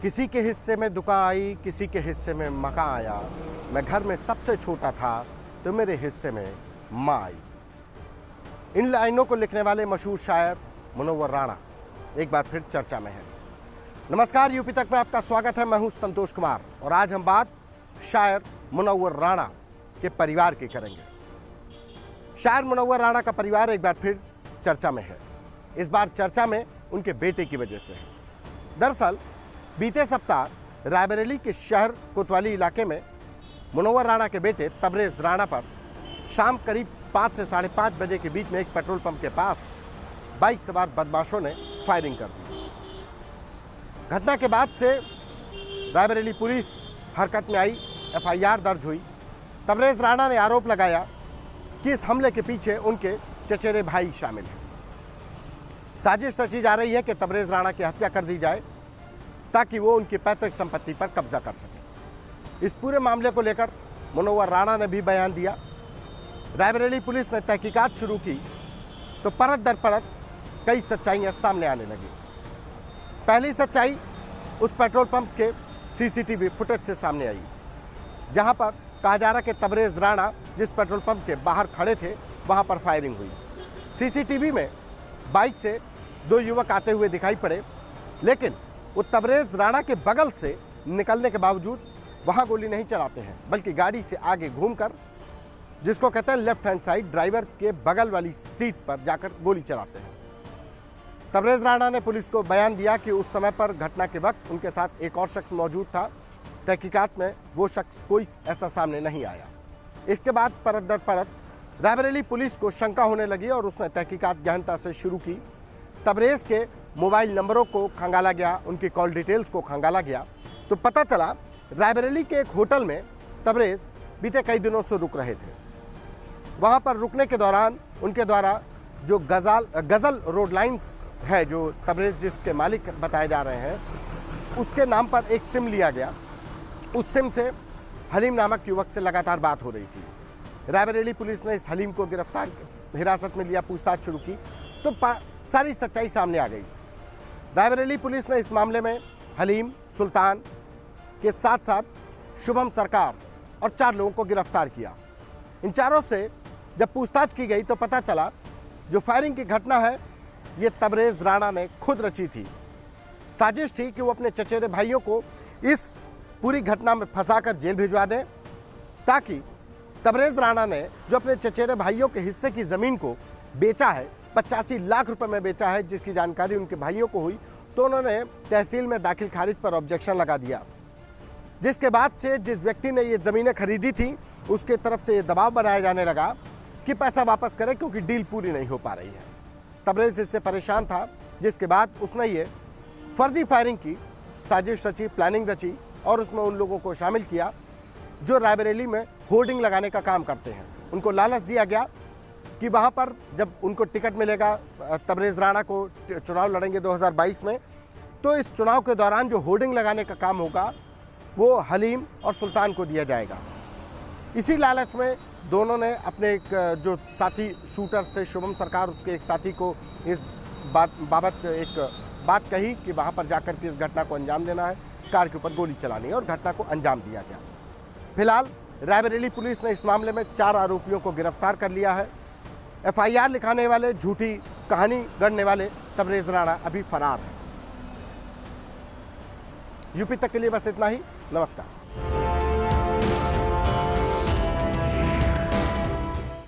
किसी के हिस्से में दुकान आई, किसी के हिस्से में मकान आया। मैं घर में सबसे छोटा था तो मेरे हिस्से में माँ आई। इन लाइनों को लिखने वाले मशहूर शायर मुनव्वर राणा एक बार फिर चर्चा में है। नमस्कार, यूपी तक में आपका स्वागत है। मैं हूं संतोष कुमार और आज हम बात शायर मुनव्वर राणा के परिवार की करेंगे। शायर मुनव्वर राणा का परिवार एक बार फिर चर्चा में है। इस बार चर्चा में उनके बेटे की वजह से है। दरअसल बीते सप्ताह रायबरेली के शहर कोतवाली इलाके में मुनव्वर राणा के बेटे तबरेज़ राणा पर शाम करीब 5 से 5:30 बजे के बीच में एक पेट्रोल पंप के पास बाइक सवार बदमाशों ने फायरिंग कर दी। घटना के बाद से रायबरेली पुलिस हरकत में आई, FIR दर्ज हुई। तबरेज़ राणा ने आरोप लगाया कि इस हमले के पीछे उनके चचेरे भाई शामिल हैं। साजिश रची जा रही है कि तबरेज़ राणा की हत्या कर दी जाए ताकि वो उनकी पैतृक संपत्ति पर कब्जा कर सके। इस पूरे मामले को लेकर मुनव्वर राणा ने भी बयान दिया। रायबरेली पुलिस ने तहकीकात शुरू की तो परत दर परत कई सच्चाइयां सामने आने लगी। पहली सच्चाई उस पेट्रोल पंप के CCTV फुटेज से सामने आई, जहां पर कहा जा रहा कि तबरेज़ राणा जिस पेट्रोल पंप के बाहर खड़े थे वहां पर फायरिंग हुई। CCTV में बाइक से 2 युवक आते हुए दिखाई पड़े, लेकिन वो तबरेज़ राणा के बगल से निकलने के बावजूद वहां गोली नहीं चलाते हैं, बल्कि गाड़ी से आगे घूमकर, जिसको कहते हैं लेफ्ट हैंड साइड, ड्राइवर के बगल वाली सीट पर जाकर गोली चलाते हैं। तबरेज़ राणा ने पुलिस को बयान दिया कि उस समय पर घटना के वक्त उनके साथ एक और शख्स मौजूद था। तहकीकात में वो शख्स कोई ऐसा सामने नहीं आया। इसके बाद परत दर परत रायबरेली पुलिस को शंका होने लगी और उसने तहकीकात गहनता से शुरू की। तबरेज़ के मोबाइल नंबरों को खंगाला गया, उनकी कॉल डिटेल्स को खंगाला गया, तो पता चला रायबरेली के एक होटल में तबरेज़ बीते कई दिनों से रुक रहे थे। वहाँ पर रुकने के दौरान उनके द्वारा जो गज़ल रोड लाइन्स है, जो तबरेज़ जिसके मालिक बताए जा रहे हैं, उसके नाम पर एक सिम लिया गया। उस सिम से हलीम नामक युवक से लगातार बात हो रही थी। रायबरेली पुलिस ने इस हलीम को गिरफ्तार हिरासत में लिया, पूछताछ शुरू की तो सारी सच्चाई सामने आ गई। रायबरेली पुलिस ने इस मामले में हलीम, सुल्तान के साथ साथ शुभम सरकार और 4 लोगों को गिरफ्तार किया। इन चारों से जब पूछताछ की गई तो पता चला जो फायरिंग की घटना है ये तबरेज़ राणा ने खुद रची थी। साजिश थी कि वो अपने चचेरे भाइयों को इस पूरी घटना में फंसाकर जेल भिजवा दें, ताकि तबरेज़ राणा ने जो अपने चचेरे भाइयों के हिस्से की ज़मीन को बेचा है, 85 लाख रुपए में बेचा है, जिसकी जानकारी उनके भाइयों को हुई, तो उन्होंने तहसील में दाखिल खारिज पर ऑब्जेक्शन लगा दिया। जिसके बाद से जिस व्यक्ति ने ये ज़मीनें खरीदी थी उसके तरफ से ये दबाव बनाया जाने लगा कि पैसा वापस करें, क्योंकि डील पूरी नहीं हो पा रही है। तबरेज़ इससे परेशान था, जिसके बाद उसने ये फर्जी फायरिंग की, साजिश रची, प्लानिंग रची और उसमें उन लोगों को शामिल किया जो रायबरेली में होर्डिंग लगाने का काम करते हैं। उनको लालच दिया गया कि वहाँ पर जब उनको टिकट मिलेगा, तबरेज़ राणा को चुनाव लड़ेंगे 2022 में, तो इस चुनाव के दौरान जो होर्डिंग लगाने का काम होगा वो हलीम और सुल्तान को दिया जाएगा। इसी लालच में दोनों ने अपने एक जो साथी शूटर्स थे, शुभम सरकार, उसके एक साथी को इस बाबत एक बात कही कि वहाँ पर जाकर के इस घटना को अंजाम देना है, कार के ऊपर गोली चलानी है, और घटना को अंजाम दिया गया। फिलहाल रायबरेली पुलिस ने इस मामले में 4 आरोपियों को गिरफ्तार कर लिया है। FIR लिखाने वाले, झूठी कहानी गढ़ने वाले तबरेज़ राणा अभी फरार है। यूपी तक के लिए बस इतना ही। नमस्कार।